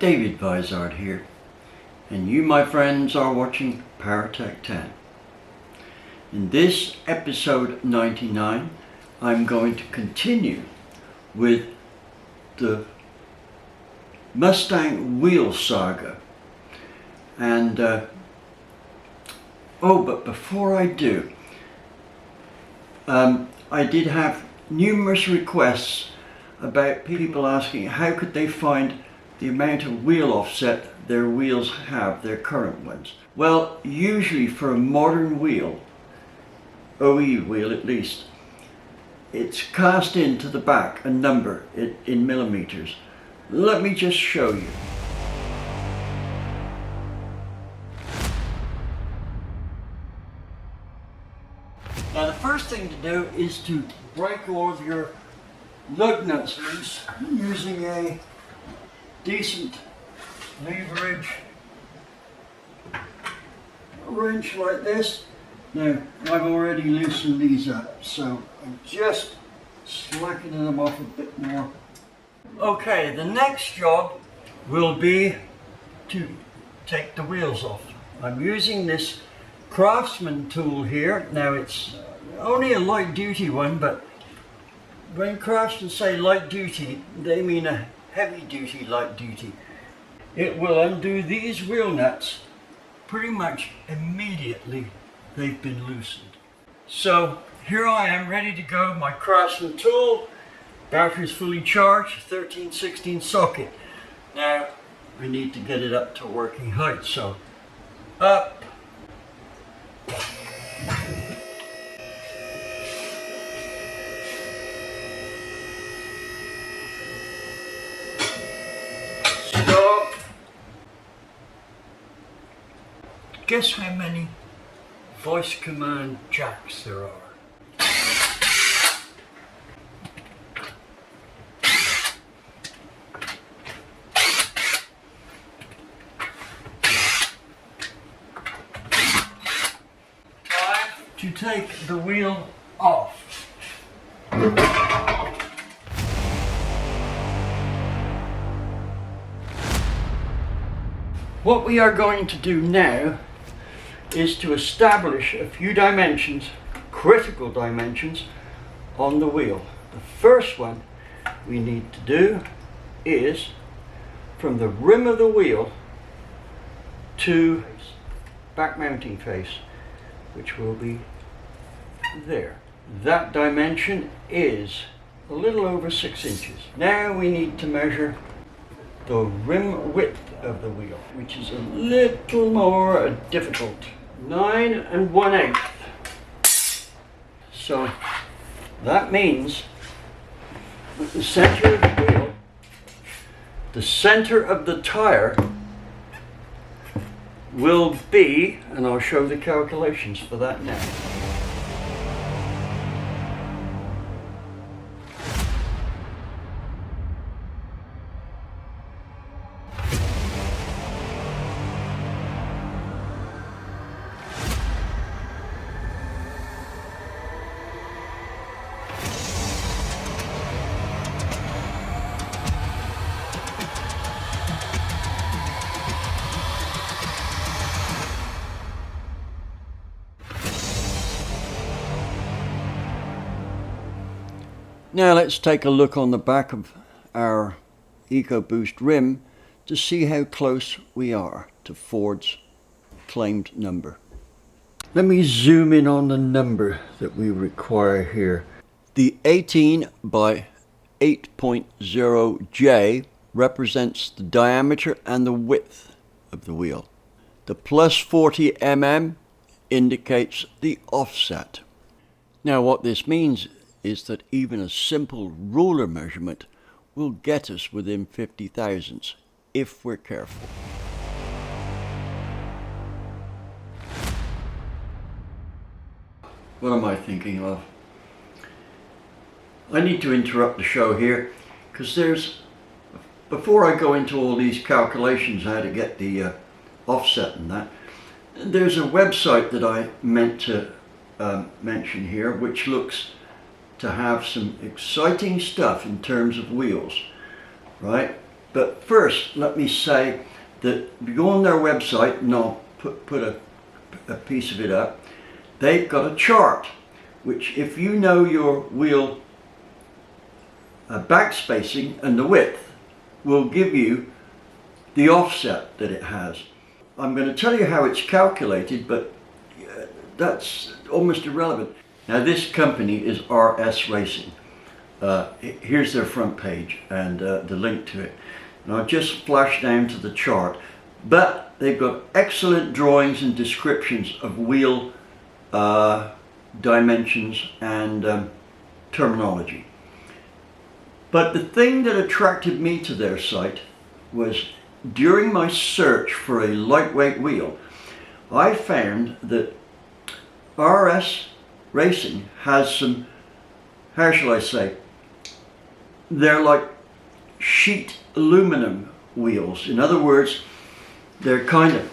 David Vizard here, and you, my friends, are watching PowerTec 10. In this episode 99, I'm going to continue with the Mustang wheel saga. And but before I do, I did have numerous requests about people asking how could they find the amount of wheel offset their wheels have, their current ones. Well, usually for a modern wheel, OE wheel at least, it's cast into the back a number in millimeters. Let me just show you. Now the first thing to do is to break all of your lug nuts loose using a decent leverage wrench like this. Now I've already loosened these up, so I'm just slackening them off a bit more. Okay, the next job will be to take the wheels off. I'm using this Craftsman tool here. Now it's only a light duty one, but when craftsmen say light duty, they mean a heavy duty light duty. It will undo these wheel nuts pretty much immediately they've been loosened. So here I am ready to go. My Craftsman tool, battery's fully charged, 13/16 socket. Now I need to get it up to working height, so up. Stop. Guess how many voice command jacks there are? To take the wheel off. What we are going to do now is to establish a few dimensions, critical dimensions, on the wheel. The first one we need to do is from the rim of the wheel to back mounting face, which will be there. That dimension is a little over 6 inches. Now we need to measure the rim width of the wheel, which is a little more difficult. 9 1/8. So that means that the center of the wheel, the center of the tire, will be, and I'll show the calculations for that now. Now let's take a look on the back of our EcoBoost rim to see how close we are to Ford's claimed number. Let me zoom in on the number that we require here. The 18 by 8.0J represents the diameter and the width of the wheel. The plus 40 mm indicates the offset. Now what this means is that even a simple ruler measurement will get us within 50 thousandths if we're careful. What am I thinking of? I need to interrupt the show here because before I go into all these calculations how to get the offset and that, there's a website that I meant to mention here which looks to have some exciting stuff in terms of wheels, right? But first, let me say that if you go on their website, and I'll put a piece of it up, they've got a chart, which if you know your wheel back spacing and the width, will give you the offset that it has. I'm going to tell you how it's calculated, but that's almost irrelevant. Now this company is RS Racing. Here's their front page and the link to it. And I'll just flash down to the chart. But they've got excellent drawings and descriptions of wheel dimensions and terminology. But the thing that attracted me to their site was during my search for a lightweight wheel, I found that RS Racing has some, how shall I say, they're like sheet aluminum wheels. In other words, they're kind of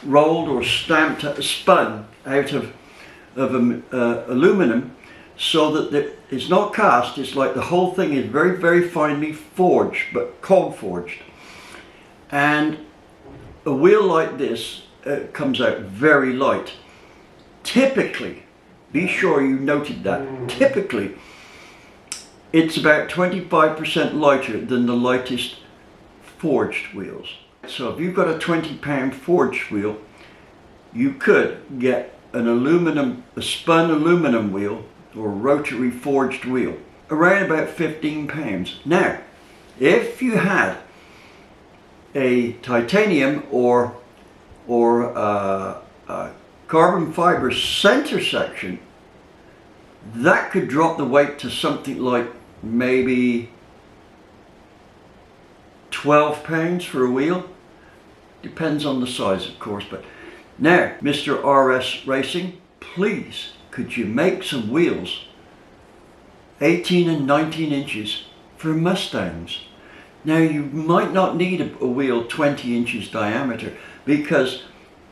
rolled or stamped, spun out of aluminum, so that it's not cast. It's like the whole thing is very, very finely forged, but cold forged. And a wheel like this comes out very light. Typically, be sure you noted that, typically it's about 25% lighter than the lightest forged wheels. So if you've got a 20-pound forged wheel, you could get a spun aluminum wheel or rotary forged wheel around about 15 pounds. Now, if you had a titanium or carbon fiber center section, that could drop the weight to something like maybe 12 pounds for a wheel. Depends on the size, of course. But now, Mr. RS Racing, please, could you make some wheels 18 and 19 inches for Mustangs? Now, you might not need a wheel 20 inches diameter, because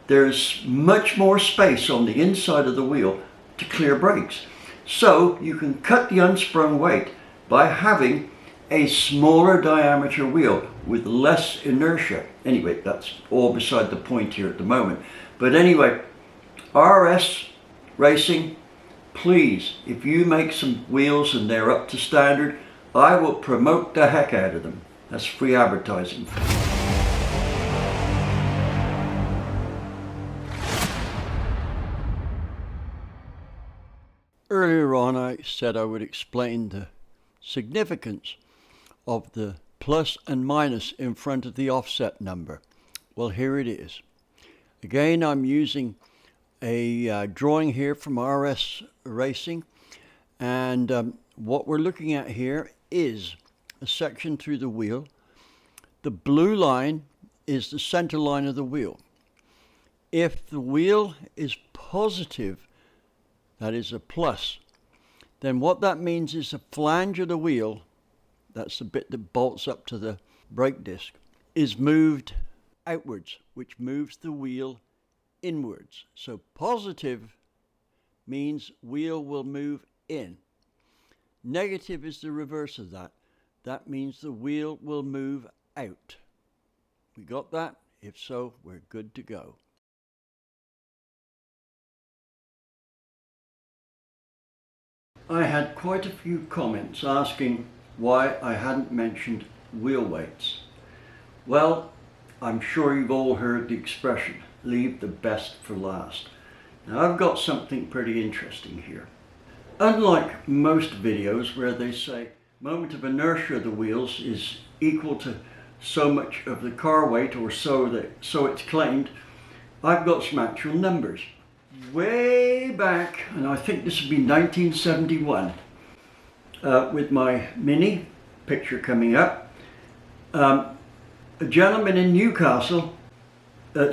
there's much more space on the inside of the wheel to clear brakes. So you can cut the unsprung weight by having a smaller diameter wheel with less inertia. Anyway, that's all beside the point here at the moment. But anyway, RS Racing, please, if you make some wheels and they're up to standard, I will promote the heck out of them. That's free advertising. Earlier on, I said I would explain the significance of the plus and minus in front of the offset number. Well, here it is. Again, I'm using a drawing here from RS Racing, and what we're looking at here is a section through the wheel. The blue line is the center line of the wheel. If the wheel is positive, that is a plus, then what that means is the flange of the wheel, that's the bit that bolts up to the brake disc, is moved outwards, which moves the wheel inwards. So positive means wheel will move in. Negative is the reverse of that. That means the wheel will move out. We got that? If so, we're good to go. I had quite a few comments asking why I hadn't mentioned wheel weights. Well, I'm sure you've all heard the expression, leave the best for last. Now, I've got something pretty interesting here. Unlike most videos where they say moment of inertia of the wheels is equal to so much of the car weight, or so it's claimed, I've got some actual numbers. Way back, and I think this would be 1971, with my Mini, picture coming up, a gentleman in Newcastle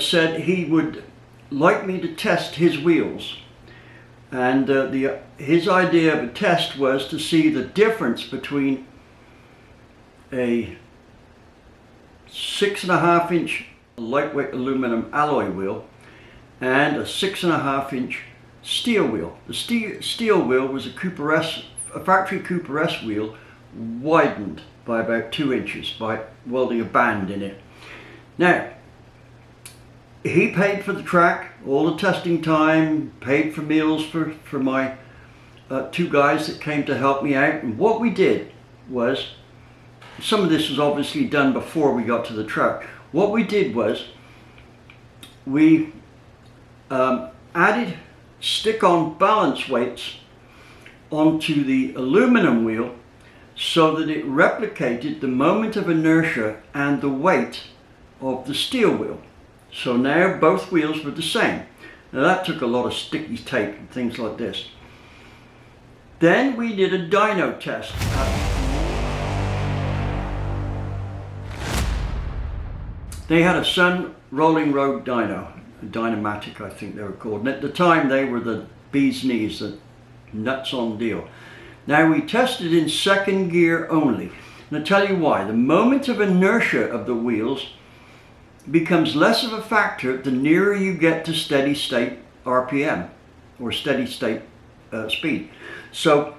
said he would like me to test his wheels. And his idea of a test was to see the difference between a 6.5 inch lightweight aluminum alloy wheel and a 6.5 inch steel wheel. The steel wheel was a factory Cooper S wheel widened by about 2 inches by welding a band in it. Now, he paid for the track, all the testing time, paid for meals for my 2 guys that came to help me out. And what we did was, some of this was obviously done before we got to the truck. What we did was, we added stick-on balance weights onto the aluminum wheel so that it replicated the moment of inertia and the weight of the steel wheel. So now both wheels were the same. Now that took a lot of sticky tape and things like this. Then we did a dyno test. They had a Sun rolling road dyno, a Dynomatic I think they were called. And at the time they were the bee's knees, the nuts on deal. Now we tested in second gear only. And I'll tell you why. The moment of inertia of the wheels becomes less of a factor the nearer you get to steady state RPM or steady state speed. So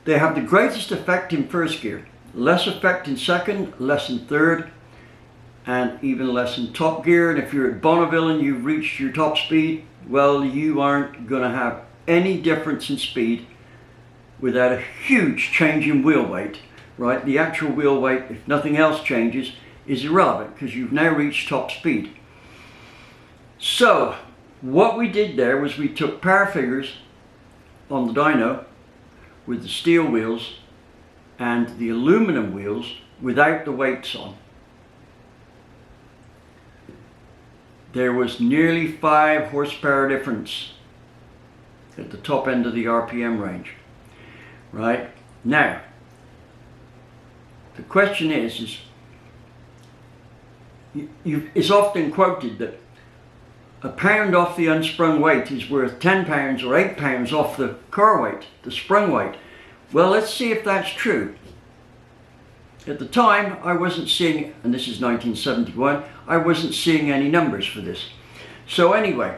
they have the greatest effect in first gear, less effect in second, less in third, and even less in top gear. And if you're at Bonneville and you've reached your top speed, well, you aren't going to have any difference in speed without a huge change in wheel weight, right? The actual wheel weight, if nothing else changes, is irrelevant because you've now reached top speed. So what we did there was we took power figures on the dyno with the steel wheels and the aluminum wheels without the weights on. There was nearly 5 horsepower difference at the top end of the RPM range. Right? Now, the question is it's often quoted that a pound off the unsprung weight is worth 10 pounds or 8 pounds off the car weight, the sprung weight. Well, let's see if that's true. At the time, I wasn't seeing, and this is 1971, I wasn't seeing any numbers for this. So anyway,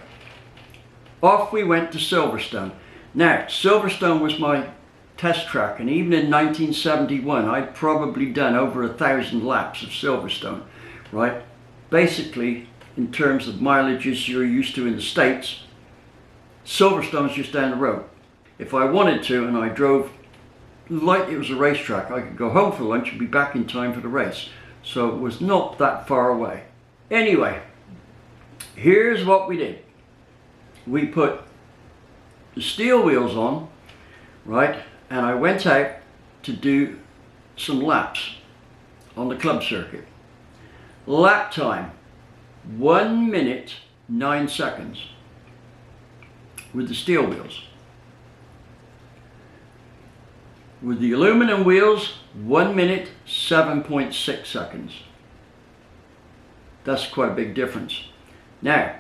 off we went to Silverstone. Now, Silverstone was my test track, and even in 1971, I'd probably done over 1,000 laps of Silverstone, right? Basically, in terms of mileages you're used to in the States, Silverstone's just down the road. If I wanted to, and I drove like it was a racetrack, I could go home for lunch and be back in time for the race. So it was not that far away. Anyway, here's what we did. We put the steel wheels on, right? And I went out to do some laps on the club circuit. Lap time, 1 minute 9 seconds with the steel wheels. With the aluminum wheels, 1 minute 7.6 seconds. That's quite a big difference. Now,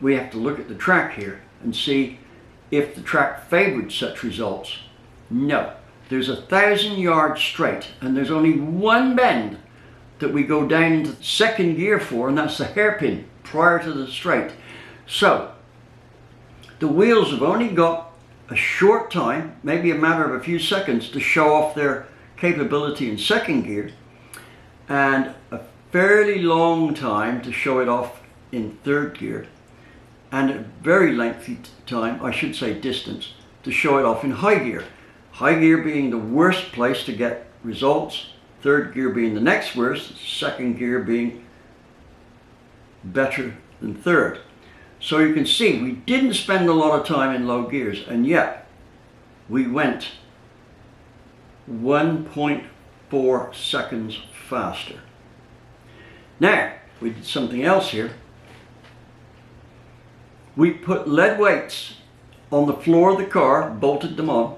we have to look at the track here and see if the track favored such results. No, there's 1,000 yards straight, and there's only one bend that we go down into second gear for, and that's the hairpin prior to the straight. So, the wheels have only got a short time, maybe a matter of a few seconds, to show off their capability in second gear, and a fairly long time to show it off in third gear, and a very lengthy time, I should say distance, to show it off in high gear. High gear being the worst place to get results, third gear being the next worst, second gear being better than third. So you can see we didn't spend a lot of time in low gears, and yet we went 1.4 seconds faster. Now, we did something else here. We put lead weights on the floor of the car, bolted them on,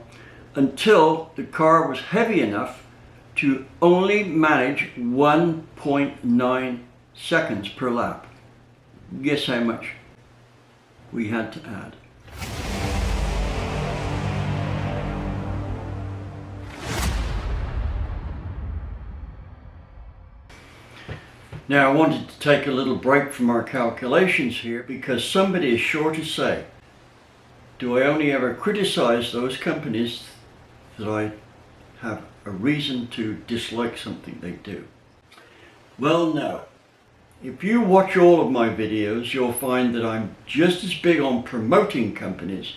until the car was heavy enough to only manage 1.9 seconds per lap. Guess how much we had to add? Now I wanted to take a little break from our calculations here because somebody is sure to say, do I only ever criticize those companies that I have a reason to dislike something they do? Well, no. If you watch all of my videos, you'll find that I'm just as big on promoting companies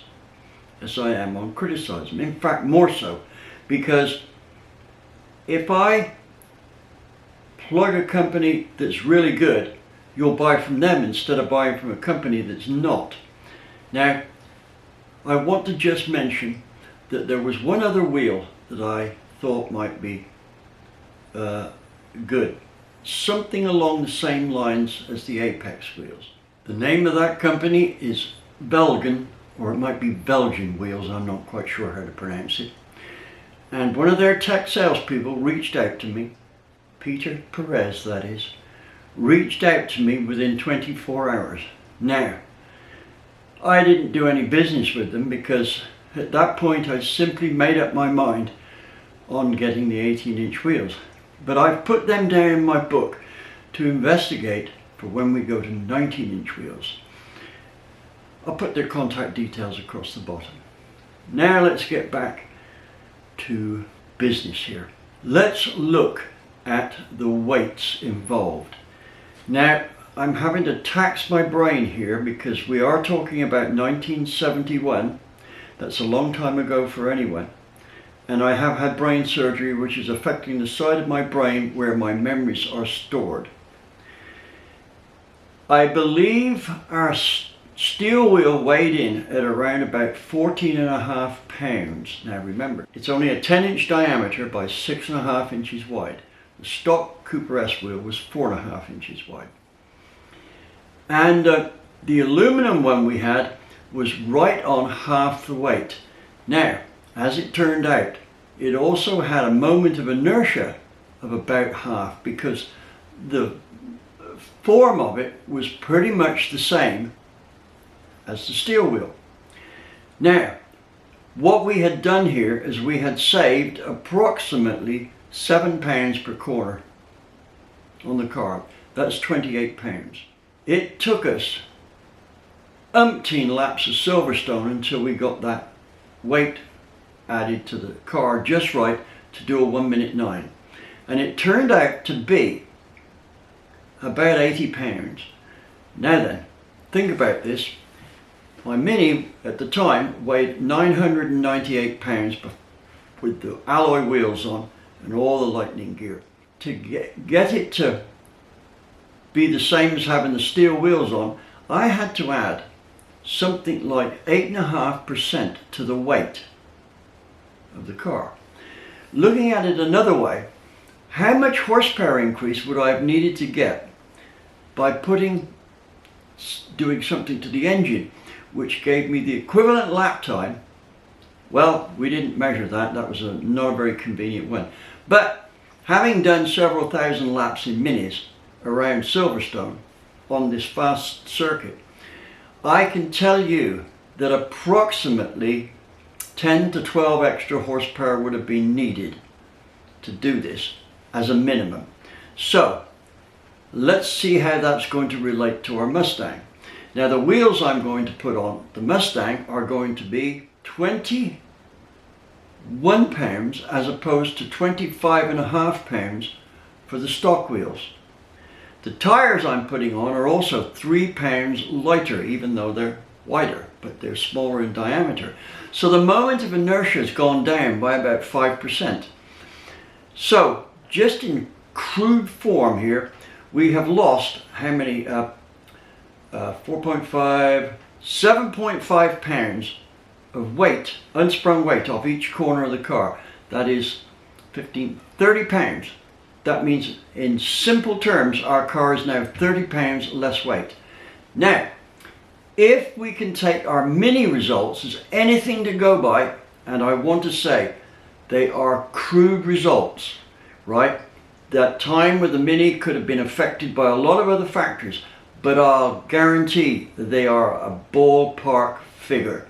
as I am on criticizing them. In fact, more so, because if I plug a company that's really good, you'll buy from them instead of buying from a company that's not. Now, I want to just mention that there was one other wheel that I thought might be good. Something along the same lines as the Apex wheels. The name of that company is Belgian, or it might be Belgian Wheels, I'm not quite sure how to pronounce it. And one of their tech salespeople reached out to me, Peter Perez that is, reached out to me within 24 hours. Now, I didn't do any business with them because at that point I simply made up my mind on getting the 18-inch wheels. But I've put them down in my book to investigate for when we go to 19-inch wheels. I'll put their contact details across the bottom. Now let's get back to business here. Let's look at the weights involved. Now, I'm having to tax my brain here because we are talking about 1971. That's a long time ago for anyone. And I have had brain surgery which is affecting the side of my brain where my memories are stored. I believe our steel wheel weighed in at around about 14.5 pounds. Now remember, it's only a 10-inch diameter by 6.5 inches wide. The stock Cooper S wheel was 4.5 inches wide. And the aluminum one we had was right on half the weight. Now, as it turned out, it also had a moment of inertia of about half because the form of it was pretty much the same as the steel wheel. Now, what we had done here is we had saved approximately 7 pounds per corner on the car. That's 28 pounds. It took us umpteen laps of Silverstone until we got that weight added to the car just right to do a 1:09. And it turned out to be about 80 pounds. Now then, think about this. My Mini at the time weighed 998 pounds with the alloy wheels on and all the lightning gear. To get it to be the same as having the steel wheels on, I had to add something like 8.5% to the weight of the car. Looking at it another way, how much horsepower increase would I have needed to get by doing something to the engine which gave me the equivalent lap time? Well, we didn't measure that. That was not a very convenient one. But having done several thousand laps in Minis around Silverstone on this fast circuit, I can tell you that approximately 10 to 12 extra horsepower would have been needed to do this as a minimum. So let's see how that's going to relate to our Mustang. Now the wheels I'm going to put on the Mustang are going to be 21 pounds as opposed to 25.5 pounds for the stock wheels. The tires I'm putting on are also 3 pounds lighter, even though they're wider, but they're smaller in diameter. So the moment of inertia has gone down by about 5%. So just in crude form here, we have lost how many? 7.5 pounds of weight, unsprung weight off each corner of the car. That is 30 pounds. That means in simple terms, our car is now 30 pounds less weight. Now, if we can take our Mini results as anything to go by, and I want to say they are crude results, right? That time with the Mini could have been affected by a lot of other factors, but I'll guarantee that they are a ballpark figure.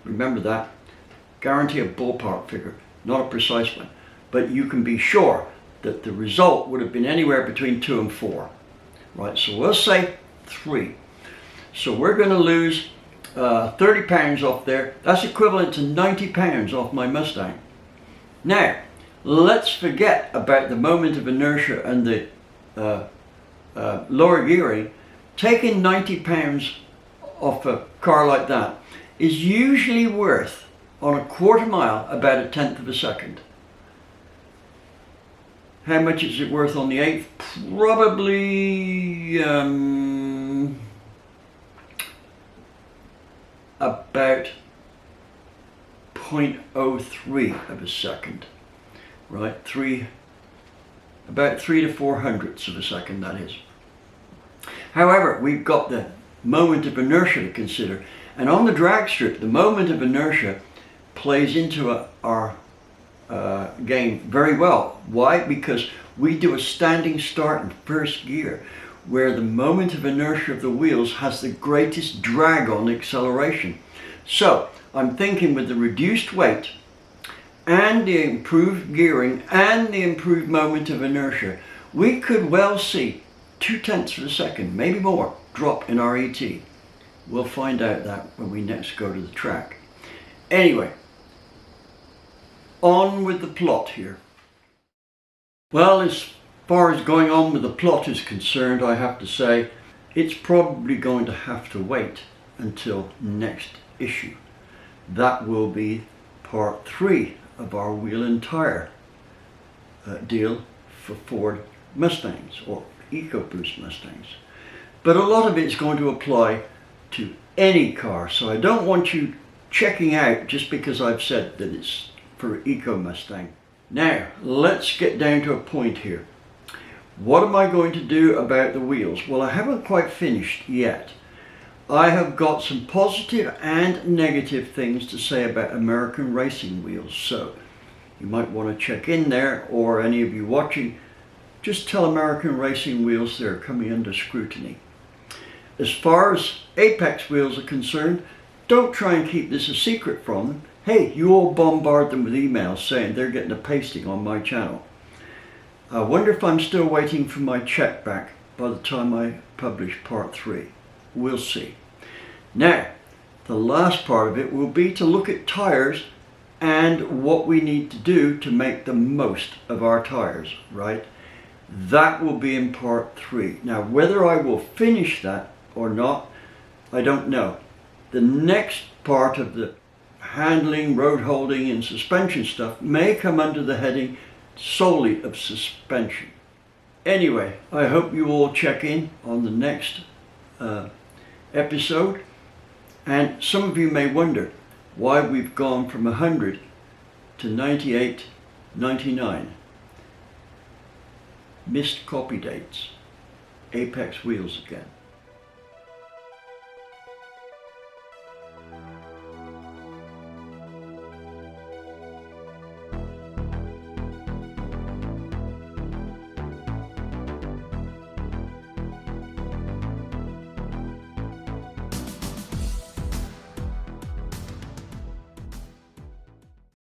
Remember that. Guarantee a ballpark figure, not a precise one. But you can be sure that the result would have been anywhere between 2 and 4. Right, so we'll say 3. So we're going to lose 30 pounds off there. That's equivalent to 90 pounds off my Mustang. Now, let's forget about the moment of inertia and the lower gearing. Taking 90 pounds off a car like that is usually worth, on a quarter mile, about a tenth of a second. How much is it worth on the eighth? Probably about 0.03 of a second, right? About 3 to 4 hundredths of a second, that is. However, we've got the moment of inertia to consider, and on the drag strip, the moment of inertia plays into our game very well. Why? Because we do a standing start in first gear, where the moment of inertia of the wheels has the greatest drag on acceleration. So I'm thinking with the reduced weight and the improved gearing and the improved moment of inertia, we could well see 0.2 of a second, maybe more, drop in our ET. We'll find out that when we next go to the track. Anyway, on with the plot here. Well, as far as going on with the plot is concerned, I have to say it's probably going to have to wait until next issue. That will be part 3 of our wheel and tire deal for Ford Mustangs, or EcoBoost Mustangs. But a lot of it's going to apply to any car, so I don't want you checking out just because I've said that it's for Eco Mustang. Now, let's get down to a point here. What am I going to do about the wheels? Well, I haven't quite finished yet. I have got some positive and negative things to say about American racing wheels, so you might want to check in there, or any of you watching, just tell American racing wheels they're coming under scrutiny. As far as Apex wheels are concerned, don't try and keep this a secret from them. Hey, you all bombard them with emails saying they're getting a pasting on my channel. I wonder if I'm still waiting for my check back by the time I publish part 3. We'll see. Now, the last part of it will be to look at tires and what we need to do to make the most of our tires, right? That will be in part 3. Now, whether I will finish that or not, I don't know. The next part of the handling, road holding and suspension stuff may come under the heading solely of suspension. Anyway, I hope you all check in on the next episode, and some of you may wonder why we've gone from 100 to 98, 99. Missed copy dates. Apex wheels again.